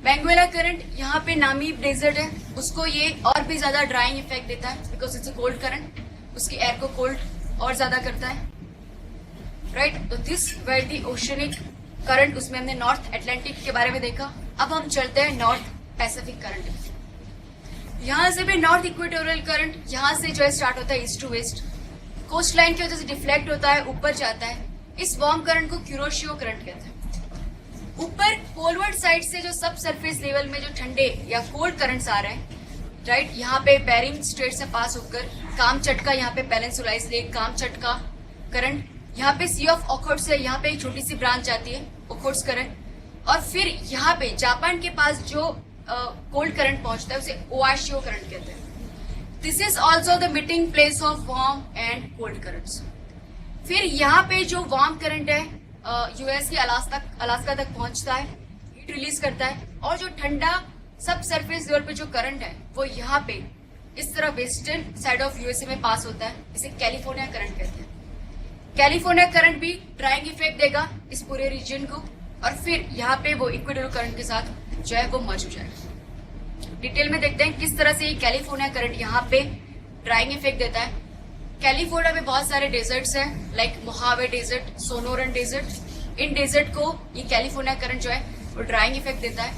A: Benguela current यहाँ पे नामीब डेजर्ट है, उसको ये और भी ज्यादा ड्राइंग इफेक्ट देता है, because it's a cold current, उसकी एयर को कोल्ड और ज्यादा करता है, राइट। तो this were the oceanic current, उसमें हमने नॉर्थ अटलांटिक के बारे में देखा। अब हम चलते हैं नॉर्थ पैसिफिक करंट। यहाँ से भी नॉर्थ इक्वेटोरियल करंट यहाँ से जो है स्टार्ट होता है east to west, coastline की वजह से डिफ्लेक्ट होता है, ऊपर जाता है। इस वार्म करंट को क्यूरोशियो करंट कहते हैं। ऊपर पोलवर्ड साइड से जो सब सरफेस लेवल में जो ठंडे या कोल्ड करंट्स आ रहे हैं, राइट, यहाँ पे बेरिंग स्ट्रेट से पास होकर कामचटका, यहाँ पे पेनिनसुला, इसलिए कामचटका करंट। यहाँ पे सी ऑफ ओखोट्स से यहाँ पे एक छोटी सी ब्रांच जाती है, ओखोट्स करंट। और फिर यहाँ पे जापान के पास जो कोल्ड करंट पहुंचता है, उसे ओआशियो करंट कहते हैं। This is also the meeting place of warm and cold currents. फिर यहाँ पे जो वार्म करंट है यूएस के अलास्का तक पहुंचता है, हीट रिलीज करता है। और जो ठंडा सब सरफेस लेवल पे जो करंट है, वो यहाँ पे इस तरह वेस्टर्न साइड ऑफ यूएसए में पास होता है, इसे कैलिफोर्निया करंट कहते हैं। कैलिफोर्निया करंट भी ड्राइंग इफेक्ट देगा इस पूरे रीजन को, और फिर यहाँ पे वो इक्वेटोरियल करंट के साथ जो है वो मर्ज हो जाएगा। डिटेल में देखते हैं किस तरह से ये कैलिफोर्निया करंट यहाँ पे ड्राइंग इफेक्ट देता है। कैलिफोर्निया में बहुत सारे डेजर्ट्स हैं, like Mojave desert, Sonoran desert. इन डेजर्ट को ये कैलिफोर्निया करंट जो है वो ड्राइंग इफेक्ट देता है,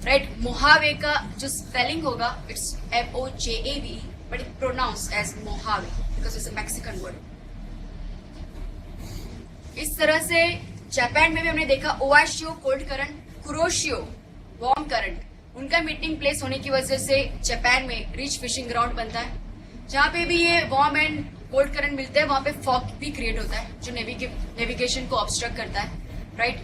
A: राइट। मोहावे का जो स्पेलिंग होगा, it's MOJAVE, but it pronounce as Mojave because it's a Mexican word. इस तरह से जापान में भी हमने देखा Oyashio cold current, Kuroshio warm current, उनका मीटिंग प्लेस होने की वजह से जापान में रिच फिशिंग ग्राउंड बनता है। जहाँ पे भी ये वार्म एंड कोल्ड करंट मिलते हैं, वहां पे फॉग भी क्रिएट होता है जो नेविगेशन को ऑब्स्ट्रक्ट करता है, राइट।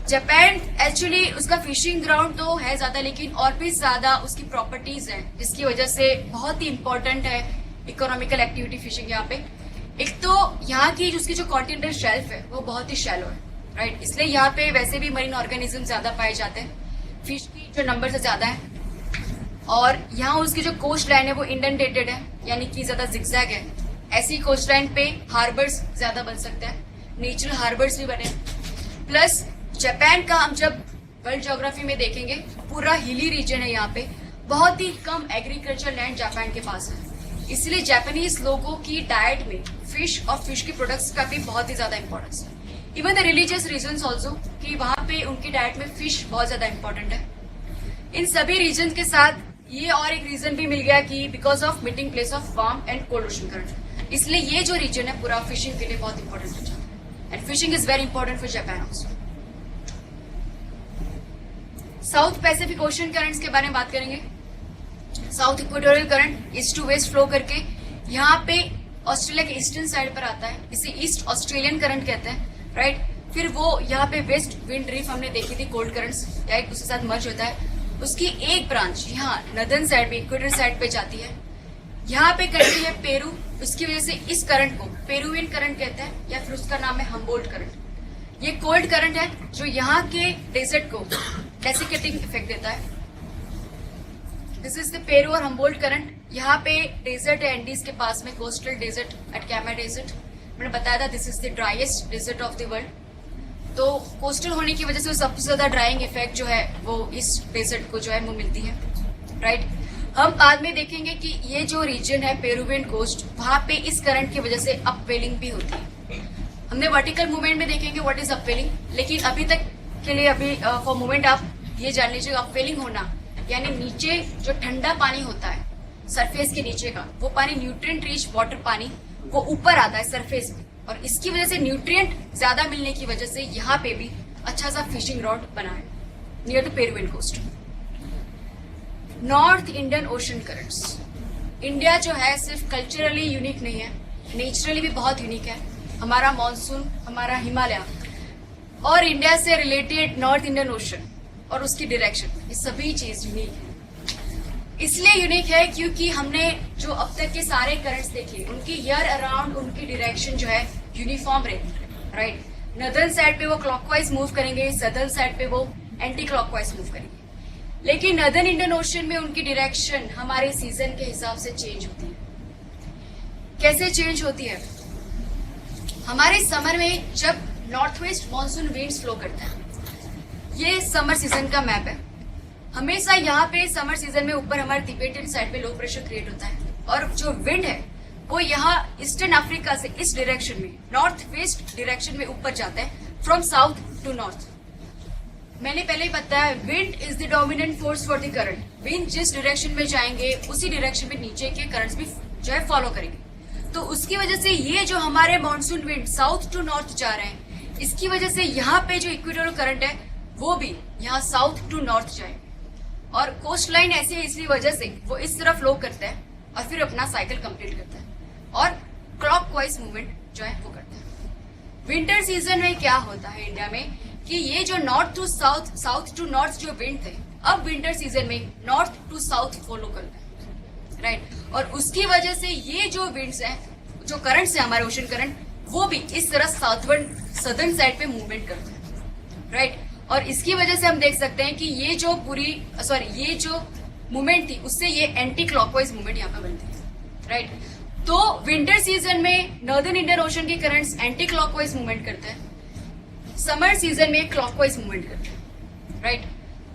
A: जापान एक्चुअली उसका फिशिंग ग्राउंड तो है ज्यादा, लेकिन और भी ज्यादा उसकी प्रॉपर्टीज हैं, जिसकी वजह से बहुत ही इंपॉर्टेंट है इकोनॉमिकल एक्टिविटी फिशिंग यहाँ पे। एक तो यहाँ की उसकी जो कॉन्टिनेंटल शेल्फ है वो बहुत ही शैलो है, राइट, इसलिए यहाँ पे वैसे भी मरीन ऑर्गेनिज्म ज्यादा पाए जाते हैं, फिश की जो नंबर से ज्यादा है। और यहाँ उसकी जो कोस्ट लाइन है वो इंडेंटेटेड है, यानी कि ज्यादा जिगजैग है। ऐसी कोस्ट लाइन पे हार्बर्स ज्यादा बन सकते हैं, नेचुरल हार्बर्स भी बने। प्लस जापान का हम जब वर्ल्ड ज्योग्राफी में देखेंगे, पूरा हिली रीजन है, यहाँ पे बहुत ही कम एग्रीकल्चर लैंड जापान के पास है, इसलिए जापानीज लोगों की डाइट में फिश और फिश के प्रोडक्ट्स का भी बहुत ही ज्यादा इंपॉर्टेंस है। Even the religious reason also, कि वहां पे उनकी डाइट में फिश बहुत ज्यादा इंपॉर्टेंट है। इन सभी रीजन के साथ ये और एक रीजन भी मिल गया कि because of meeting place of warm and cold ocean current, इसलिए ये जो रीजन है पूरा फिशिंग के लिए बहुत इंपॉर्टेंट हो जाता है। And fishing is very important for Japan also. South Pacific ocean currents के बारे में बात करेंगे। South equatorial current east to west flow करके यहाँ पे ऑस्ट्रेलिया के ईस्टर्न साइड पर आता है, इसे ईस्ट ऑस्ट्रेलियन करंट कहते हैं, राइट। फिर वो यहाँ पे वेस्ट विंड ड्रिफ्ट हमने देखी थी, कोल्ड करंट्स, राइट, उसके साथ मर्ज होता है। उसकी एक ब्रांच यहाँ नदर्न साइड पे, इक्वेटर साइड पे जाती है। यहाँ पे कंट्री है पेरू, उसकी वजह से इस करंट को पेरुवियन करंट कहते हैं, या फिर उसका नाम है हम्बोल्ट करंट। ये कोल्ड करंट है जो यहाँ के डेजर्ट को डेसिकेटिंग इफेक्ट देता है। दिस इज द पेरू और हम्बोल्ट करंट। यहाँ पे डेजर्ट है एंडीज के पास में, कोस्टल डेजर्ट, अटकामा डेजर्ट। मैंने बताया था this is the driest desert of the world. तो कोस्टल होने की वजह से सबसे ज्यादा ड्राइंग इफेक्ट जो है वो इस डेजर्ट को जो है वो मिलती है, राइट। हम बाद में देखेंगे कि ये जो रीजन है पेरुवियन कोस्ट, वहां पे इस करंट की वजह से अपवेलिंग भी होती है। हमने वर्टिकल मूवमेंट में देखेंगे व्हाट इज अपवेलिंग, लेकिन अभी तक के लिए अभी फॉर मूवमेंट आप ये जान लीजिए अपवेलिंग होना यानी नीचे जो ठंडा पानी होता है सरफेस के नीचे का, वो पानी न्यूट्रिएंट रिच वाटर पानी वो ऊपर आता है सरफेस पे, और इसकी वजह से न्यूट्रिएंट ज्यादा मिलने की वजह से यहाँ पे भी अच्छा सा फिशिंग रॉड बना है near the Peruvian coast. North Indian ocean currents. India जो है सिर्फ कल्चरली यूनिक नहीं है, नेचुरली भी बहुत यूनिक है। हमारा मॉनसून, हमारा हिमालय और इंडिया से रिलेटेड नॉर्थ इंडियन ओशन और उसकी डायरेक्शन, ये सभी चीज यूनिक है। इसलिए यूनिक है क्योंकि हमने जो अब तक के सारे करंट्स देखे उनकी ईयर अराउंड उनकी डायरेक्शन जो है यूनिफॉर्म रहती है, राइट। नदर्न साइड पे वो क्लॉकवाइज मूव करेंगे, सदर्न साइड पे वो एंटी क्लॉकवाइज मूव करेंगे। लेकिन नदर्न इंडियन ओशन में उनकी डायरेक्शन हमारे सीजन के हिसाब से चेंज होती है। कैसे चेंज होती है? हमारे समर में जब north west monsoon winds flow करता है, ये समर सीजन का मैप है। हमेशा यहाँ पे समर सीजन में ऊपर हमारे तिबेटियन साइड पे लो प्रेशर क्रिएट होता है, और जो विंड है वो यहाँ ईस्टर्न अफ्रीका से इस डायरेक्शन में नॉर्थ वेस्ट डायरेक्शन में ऊपर जाता है, फ्रॉम साउथ टू नॉर्थ। मैंने पहले ही बताया wind is the dominant force for the current. Wind जिस डायरेक्शन में जाएंगे उसी डायरेक्शन में नीचे के करंट्स भी जो है फॉलो करेंगे। तो उसकी वजह से ये जो हमारे monsoon wind south to north जा रहे हैं, इसकी वजह से यहाँ पे जो इक्वेटोरियल करंट है वो भी यहाँ साउथ टू नॉर्थ जाएंगे, और कोस्ट लाइन ऐसी है इसलिए वजह से वो इस तरह फ्लो करता है और फिर अपना साइकिल कंप्लीट करता है और क्लॉकवाइज मूवमेंट जो है वो करता है। विंटर सीजन में क्या होता है इंडिया में कि ये जो north to south, south to north जो विंड थे, अब विंटर सीजन में नॉर्थ टू साउथ फॉलो करते हैं, राइट। और उसकी वजह से ये जो विंड्स हैं, जो करंट्स हैं हमारे ओशन करंट, वो भी इस तरह साउथवर्ड सदर्न साइड पे मूवमेंट करते हैं, राइट। और इसकी वजह से हम देख सकते हैं कि ये जो ये जो मूवमेंट थी उससे ये एंटी क्लॉकवाइज मूवमेंट यहाँ पे बनती है, राइट। तो विंटर सीजन में नॉर्दर्न इंडियन ओशन के करंट्स एंटी क्लॉकवाइज मूवमेंट करते हैं, समर सीजन में क्लॉकवाइज मूवमेंट करते हैं, राइट।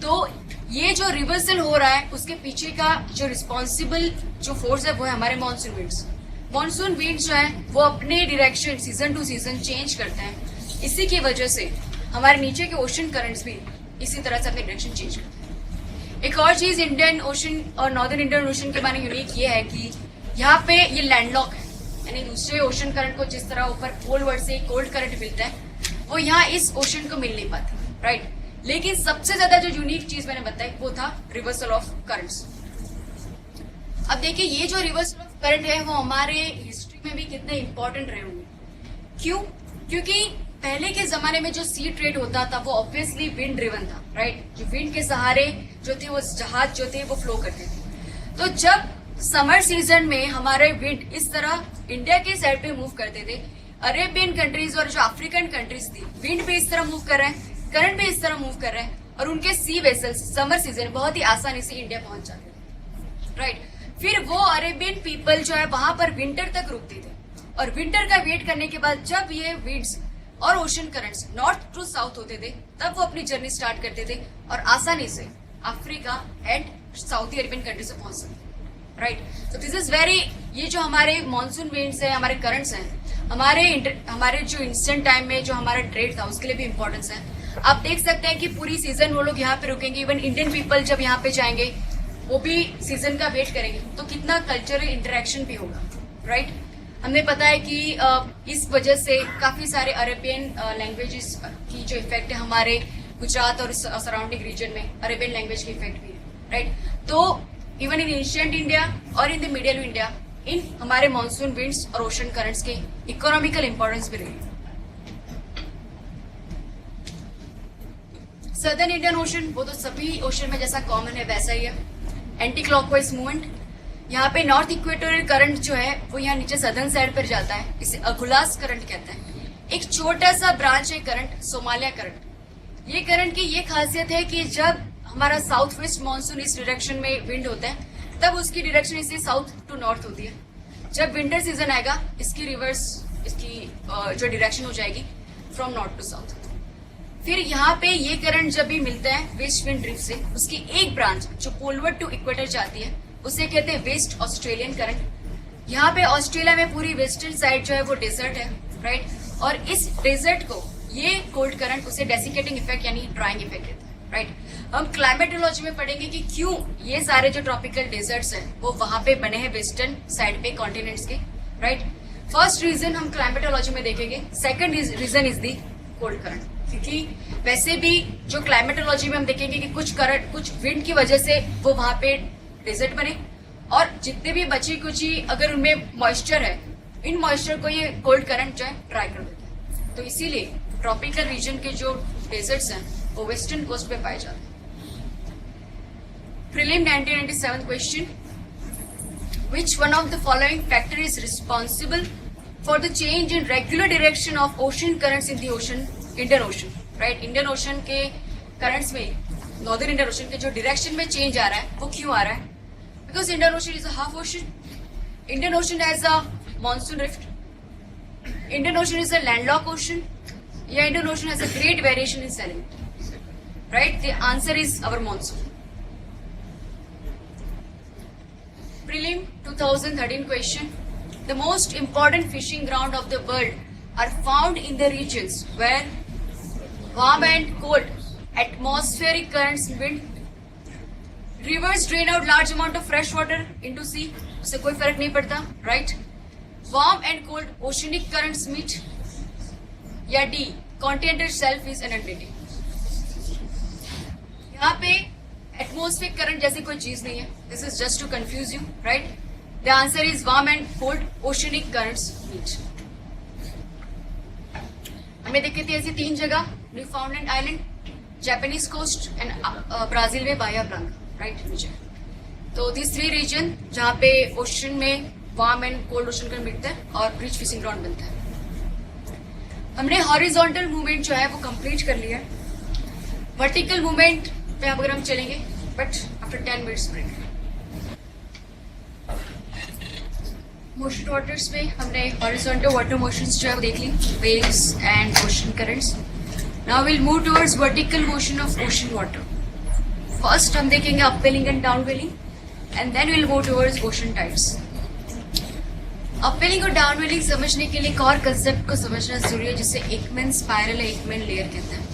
A: तो ये जो रिवर्सल हो रहा है उसके पीछे का जो रिस्पॉन्सिबल जो फोर्स है वो है हमारे मानसून विंड्स। मानसून विंड्स जो है वो अपने direction season two season change करते हैं। इसी की वजह से हमारे नीचे के ओशन करंट्स भी इसी तरह से अपने डायरेक्शन चेंज करते हैं। एक और चीज इंडियन ओशन और नॉर्दर्न इंडियन ओशन के बारे में यूनिक ये है कि यहाँ पे ये लैंडलॉक है, यानी दूसरे ओशन करंट को जिस तरह ऊपर पोल वर्ड से कोल्ड करंट मिलता है वो यहाँ इस ओशन को मिल नहीं पाती, राइट। लेकिन सबसे ज्यादा जो यूनिक चीज मैंने बताई वो था रिवर्सल ऑफ करंट्स। अब देखिए ये जो रिवर्सल ऑफ करंट है वो हमारे हिस्ट्री में भी कितने इंपॉर्टेंट रहे होंगे। क्यों? क्योंकि पहले के जमाने में जो सी ट्रेड होता था वो ऑब्वियसली विंड ड्रिवन था, राइट। जो विंड के सहारे जो थे वो जहाज जो थे वो फ्लो करते थे। तो जब समर सीजन में हमारे विंड इस तरह इंडिया के साइड पे मूव करते थे, अरेबियन कंट्रीज और जो अफ्रीकन कंट्रीज थी, विंड भी इस तरह मूव कर रहे हैं, करंट भी इस तरह मूव कर रहे हैं, और उनके सी वेसल्स समर सीजन बहुत ही आसानी से इंडिया पहुंच जाते थे, राइट। फिर वो अरेबियन पीपल जो है वहां पर विंटर तक रुकते थे, और विंटर का वेट करने के बाद जब ये विंड्स और ocean currents north to south होते थे तब वो अपनी जर्नी स्टार्ट करते थे और आसानी से Africa and Southee Arabian country से पहुंच सकते, राइट। तो दिस इज वेरी, ये जो हमारे मानसून विंड्स है, हमारे करंट्स हैं, हमारे जो इंस्टेंट टाइम में जो हमारा ट्रेड था उसके लिए भी इंपॉर्टेंस है। आप देख सकते हैं कि पूरी सीजन वो लोग यहाँ पे रुकेंगे, इवन इंडियन पीपल जब यहाँ पे जाएंगे वो भी सीजन का वेट करेंगे, तो कितना कल्चरल इंटरेक्शन भी होगा, राइट। हमने पता है कि इस वजह से काफी सारे अरेबियन लैंग्वेजेस की जो इफेक्ट है हमारे गुजरात और सराउंडिंग रीजन में अरेबियन लैंग्वेज की इफेक्ट भी है, राइट। तो इवन इन एशियंट इंडिया और in the middle India in हमारे मानसून विंड्स और ओशन करंट्स के इकोनॉमिकल इंपॉर्टेंस भी रही। सदर्न इंडियन ओशन वो तो सभी ओशन में जैसा कॉमन है वैसा ही है, एंटी क्लॉकवाइज मूवमेंट। यहाँ पे नॉर्थ इक्वेटोरियल करंट जो है वो यहाँ नीचे सदर्न साइड पर जाता है, इसे अगुलास करंट कहते हैं। एक छोटा सा ब्रांच है करंट, सोमालिया करंट। ये करंट की ये खासियत है कि जब हमारा साउथ वेस्ट मानसून इस डायरेक्शन में विंड होता है तब उसकी डायरेक्शन इसे साउथ टू नॉर्थ होती है। जब विंटर सीजन आएगा इसकी रिवर्स, इसकी जो डायरेक्शन हो जाएगी फ्रॉम नॉर्थ टू साउथ। फिर यहाँ पे ये करंट जब भी मिलता है वेस्ट विंड ड्रिफ्ट से, उसकी एक ब्रांच जो पोलवर्ड टू इक्वेटर जाती है उसे कहते हैं वेस्ट ऑस्ट्रेलियन करंट। यहाँ पे ऑस्ट्रेलिया में पूरी वेस्टर्न साइड जो है वो डेजर्ट है, राइट, और इस डेजर्ट को ये कोल्ड करंट उसे डेसिकेटिंग इफेक्ट यानी ड्राइंग इफेक्ट देता है, राइट। हम क्लाइमेटोलॉजी में पढ़ेंगे कि क्यों ये सारे जो ट्रॉपिकल डेजर्ट्स हैं वो वहां पे बने हैं वेस्टर्न साइड पे कॉन्टिनेंट्स के, राइट। फर्स्ट रीजन हम क्लाइमेटोलॉजी में देखेंगे, second reason is the cold current, क्योंकि वैसे भी जो क्लाइमेटोलॉजी में हम देखेंगे कि कुछ करंट, कुछ विंड की वजह से वो वहां पे डेजर्ट बने, और जितने भी बची कुची अगर उनमें मॉइस्चर है, इन मॉइस्चर को ये कोल्ड करंट जो है ड्राई कर देता है। तो इसीलिए ट्रॉपिकल रीजन के जो डेजर्ट्स हैं वो वेस्टर्न कोस्ट पे पाए जाते हैं। Prelim 1997 question, which one of the following factor is responsible for the change in regular direction of ocean currents in the ocean, Indian Ocean, right? Indian Ocean के currents में northern Indian ocean के जो direction में change आ रहा है वो क्यों आ रहा है? Because Indian Ocean is a half ocean, Indian Ocean has a monsoon rift, Indian Ocean is a landlock ocean, या Indian Ocean has a great variation in salinity, right? The answer is our monsoon. Prelim 2013 question, the most important fishing ground of the world are found in the regions where warm and cold atmospheric currents wind rivers drain out large amount of fresh water into sea, उससे कोई फर्क नहीं पड़ता, right? Warm and cold oceanic currents meet, या D continental shelf is inundated। यहाँ पे atmospheric current जैसी कोई चीज नहीं है, this is just to confuse you, right? The answer is warm and cold oceanic currents meet. हमें देखी थी ऐसी तीन जगह, Newfoundland island, Japanese coast and Brazil में बाया ब्लांका, राइट? नीचे तो दिस थ्री रीजन जहाँ पे ओशन में warm and cold ocean current मिलता है और रिच फिशिंग ग्राउंड बनता है। हमने हॉरिजॉन्टल मूवमेंट जो है वो कंप्लीट कर लिया है। वर्टिकल मूवमेंट पे अगर हम चलेंगे but after 10 minutes break. Motion waters में हमने हॉरिजॉन्टल वाटर मोशंस जो है वो देख ली, waves and ocean currents. Now will move towards vertical motion of ocean water. First हम देखेंगे upwelling and downwelling and then will move towards ocean tides. Upwelling और डाउनवेलिंग समझने के लिए एक और कंसेप्ट को समझना जरूरी है जिसे एकमैन स्पाइरल या एकमैन लेयर कहते हैं।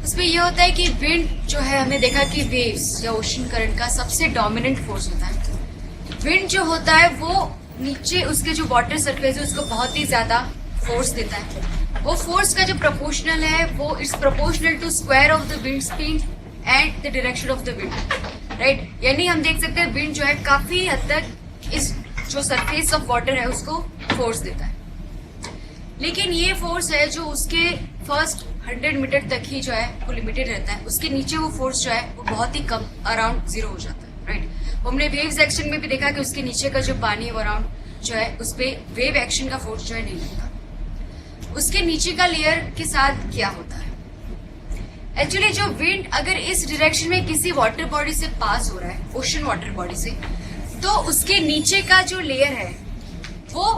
A: उसमें यह होता है कि विंड जो है, हमने देखा कि वेव्स या ओशन करंट का सबसे डोमिनेंट फोर्स होता है। विंड जो होता है वो नीचे उसके जो वाटर सरफेस है उसको बहुत ही ज्यादा फोर्स देता है। वो फोर्स का जो प्रोपोर्शनल है वो it's proportional to square of the wind speed and the direction of the wind, right? यानी हम देख सकते हैं विंड जो है काफी हद तक इस जो सरफेस ऑफ वाटर है उसको फोर्स देता है, लेकिन ये फोर्स है जो उसके फर्स्ट 100 मीटर तक ही जो है वो लिमिटेड रहता है। उसके नीचे वो फोर्स जो है वो बहुत ही कम, अराउंड 0 हो जाता है, राइट? हमने वेव्स एक्शन में भी देखा कि उसके नीचे का जो पानी है वो अराउंड जो है उस पर वेव एक्शन का फोर्स जो है नहीं लगता। उसके नीचे का लेयर के साथ क्या होता है? एक्चुअली जो विंड अगर इस डायरेक्शन में किसी वाटर बॉडी से पास हो रहा है, ओशन वाटर बॉडी से, तो उसके नीचे का जो लेयर है वो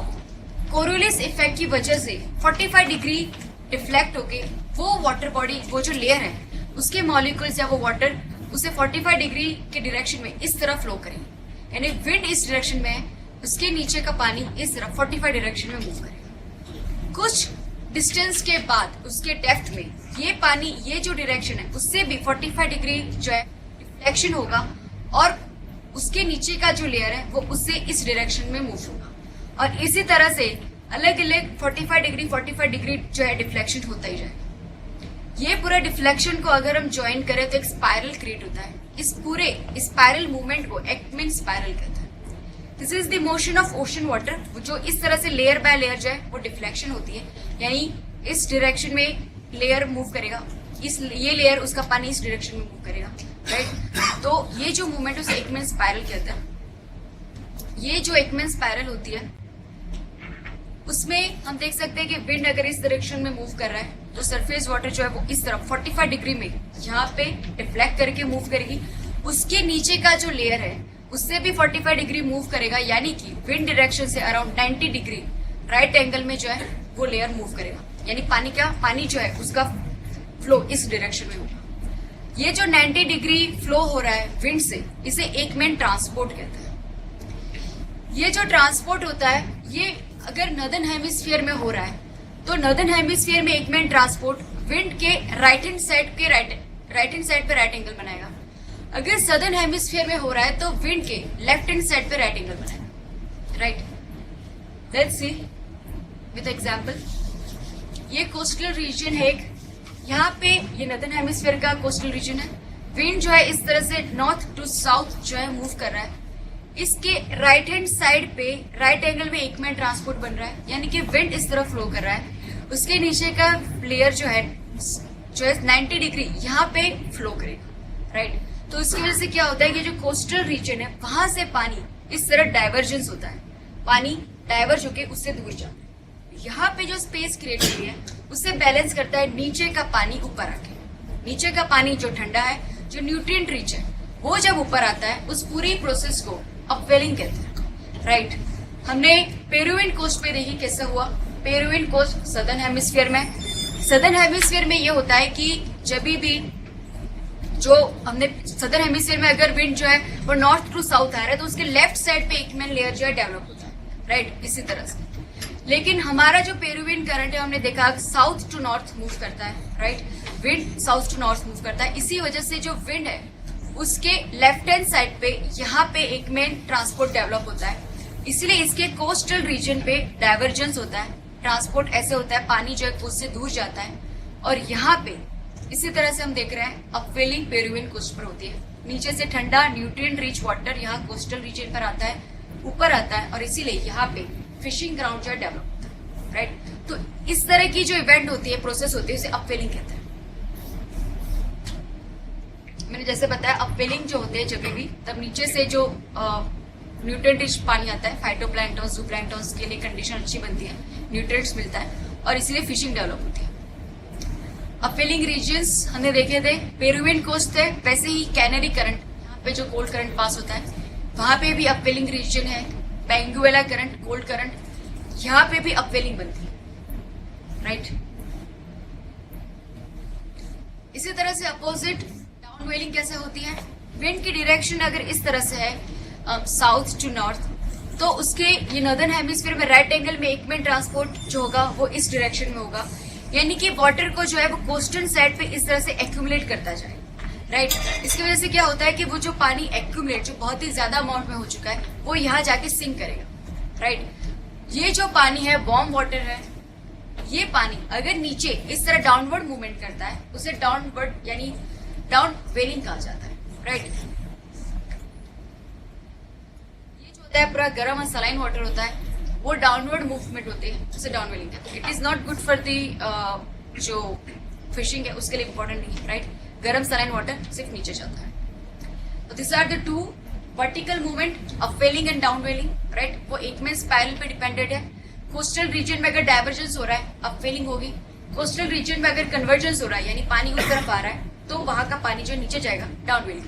A: कोरियोलिस इफेक्ट की वजह से 45 डिग्री डिफ्लेक्ट होके वो वाटर बॉडी, वो जो लेयर है उसके मॉलिक्यूल्स या वो वाटर उसे 45 डिग्री के डायरेक्शन में इस तरफ फ्लो करेंगे। यानी विंड इस डायरेक्शन में है, उसके नीचे का पानी इस तरफ 45 डायरेक्शन में मूव करेगा। कुछ डिस्टेंस के बाद उसके डेप्थ में ये पानी, ये जो डायरेक्शन है उससे भी 45 डिग्री जो है डिफ्लेक्शन होगा और उसके नीचे का जो लेयर है वो उससे इस डायरेक्शन में मूव होगा, और इसी तरह से अलग अलग 45 डिग्री जो है डिफ्लेक्शन होता ही जाएगा। ये पूरा डिफ्लेक्शन को अगर हम ज्वाइन करें तो एक स्पाइरल क्रिएट होता है। इस पूरे स्पाइरल मूवमेंट को एकमेन स्पाइरल कहते हैं। This is the motion of ocean water, जो इस तरह से लेयर बाय लेयर जो है वो डिफ्लेक्शन होती है, यानी इस डायरेक्शन में लेयर मूव करेगा, ये लेयर उसका पानी इस डायरेक्शन में मूव करेगा, राइट। तो ये जो मूवमेंट उसे एकमेन स्पाइरल कहते हैं। ये जो एकमेन स्पाइरल होती है उसमें हम देख सकते हैं कि विंड अगर इस डायरेक्शन में मूव कर रहा है तो सरफेस वाटर जो है वो इस तरफ 45 डिग्री में यहाँ पे डिफ्लेक्ट करके मूव करेगी। उसके नीचे का जो लेयर है उससे भी 45 डिग्री मूव करेगा, यानी कि विंड डायरेक्शन से अराउंड 90 डिग्री राइट एंगल में जो है वो लेयर मूव करेगा, यानी पानी जो है उसका फ्लो इस डायरेक्शन में होगा। ये जो 90 डिग्री फ्लो हो रहा है विंड से, इसे एकमेन ट्रांसपोर्ट कहते हैं। ये जो ट्रांसपोर्ट होता है ये अगर नॉर्दर्न हेमिस्फीयर में हो रहा है तो नॉर्दर्न हेमिस्फीयर में एकमेन ट्रांसपोर्ट विंड के राइट हैंड साइड पे राइट एंगल बनाएगा। अगर सदर्न हेमिस्फीयर में हो रहा है तो विंड के लेफ्ट हैंड साइड पे राइट एंगल बनाएगा, right. Let's see with example. ये कोस्टल रीजन है एक, यहाँ पे ये नॉर्दर्न हेमिस्फीयर का कोस्टल रीजन है। विंड जो है इस तरह से नॉर्थ टू साउथ जो है मूव कर रहा है। इसके राइट हैंड साइड पे राइट एंगल में एकमेन ट्रांसपोर्ट बन रहा है, यानी कि विंड इस तरफ फ्लो कर रहा है। उसके नीचे का लेयर जो है 90 डिग्री यहाँ पे फ्लो करेगा, राइट। तो इसकी वजह से क्या होता है कि जो कोस्टल रीजन है वहां से पानी इस तरह डाइवर्जेंस होता है, पानी डाइवर्ज होके उससे दूर जाता है। यहाँ पे जो स्पेस क्रिएट हुई है उससे बैलेंस करता है नीचे का पानी ऊपर आके। नीचे का पानी जो ठंडा है, जो न्यूट्रिएंट रिच है, वो जब ऊपर आता है उस पूरी प्रोसेस को अपवेलिंग कहते हैं, राइट। हमने पेरुवियन कोस्ट पे देखी कैसे हुआ। पेरुवियन कोस्ट सदर्न हेमिस्फीयर में, सदर्न हेमिस्फीयर में ये होता है कि जब भी जो हमने सदर्न हेमिस्फीयर में अगर विंड जो है वो नॉर्थ टू साउथ आ रहा है तो उसके लेफ्ट साइड पे एकमेन लेयर जो है डेवलप होता है, राइट, इसी तरह से। लेकिन हमारा जो पेरुवियन करंट है हमने देखा साउथ टू नॉर्थ मूव करता है, right. Wind south to north move करता है, इसी वजह से जो विंड है उसके लेफ्ट हैंड साइड पे यहाँ पे एकमेन ट्रांसपोर्ट डेवलप होता है। इसलिए इसके कोस्टल रीजन पे डाइवर्जेंस होता है, ट्रांसपोर्ट ऐसे होता है, पानी जो है कोस्ट से दूर जाता है। और यहाँ पे इसी तरह से हम देख रहे हैं अपवेलिंग पेरुवियन कोस्ट पर होती है। नीचे से ठंडा न्यूट्रिएंट रिच वाटर यहाँ कोस्टल रीजन पर आता है, ऊपर आता है, और इसीलिए यहाँ पे फिशिंग ग्राउंड जो है डेवलप होता है, राइट। तो इस तरह की जो इवेंट होती है, प्रोसेस होती है, उसे अपवेलिंग कहते हैं। मैंने जैसे बताया अपवेलिंग जो होते हैं जब भी, तब नीचे से जो न्यूट्रिएंट रिच पानी आता है, फाइटोप्लैंक्टन जूप्लैंक्टन के लिए कंडीशन अच्छी बनती है, न्यूट्रिएंट्स मिलता है और इसलिए फिशिंग डेवलप होती है। अपवेलिंग रीजन्स हमने देखे थे, पेरुवियन कोस्ट थे, वैसे ही कैनरी करंट, यहाँ पे जो कोल्ड करंट पास होता है वहां पे भी अपवेलिंग रीजन है। बेंगुएला करंट, कोल्ड करंट, यहाँ पे भी अपवेलिंग बनती है, राइट। इसी तरह से अपोजिट डाउनवेलिंग कैसे होती है। विंड की डायरेक्शन अगर इस तरह से है साउथ टू नॉर्थ, तो उसके ये नॉर्दर्न हेमिस्फीयर में राइट एंगल में एकमेन ट्रांसपोर्ट जो होगा वो इस डायरेक्शन में होगा, यानी कि वाटर को जो है वो कोस्टल साइड पे इस तरह से एक्यूमुलेट करता जाए, राइट। इसकी वजह से क्या होता है कि वो जो पानी एक्यूमुलेट जो बहुत ही ज्यादा अमाउंट में हो चुका है वो यहाँ जाके सिंक करेगा, राइट। ये जो पानी है वार्म वाटर है, ये पानी अगर नीचे इस तरह डाउनवर्ड मूवमेंट करता है उसे डाउनवर्ड यानी डाउन वेलिंग कहा जाता है, राइट। ये जो होता है पूरा गर्म और सलाइन वाटर होता है, वो डाउनवर्ड मूवमेंट होते हैं, उसे डाउन वेलिंग कहते हैं। It is not good for the जो फिशिंग है उसके लिए इंपॉर्टेंट नहीं है, राइट। गर्म सलाइन वाटर सिर्फ नीचे जाता है। तो this are the two vertical movement, upwelling and downwelling, right. वो एकमेन स्पाइरल पे डिपेंडेंट है। कोस्टल रीजन में अगर डाइवर्जेंस हो रहा है अपवेलिंग होगी, कोस्टल रीजन में अगर कन्वर्जेंस हो रहा है यानी पानी उस तरफ आ रहा है तो वहां का पानी जो नीचे जाएगा डाउनवेलिंग।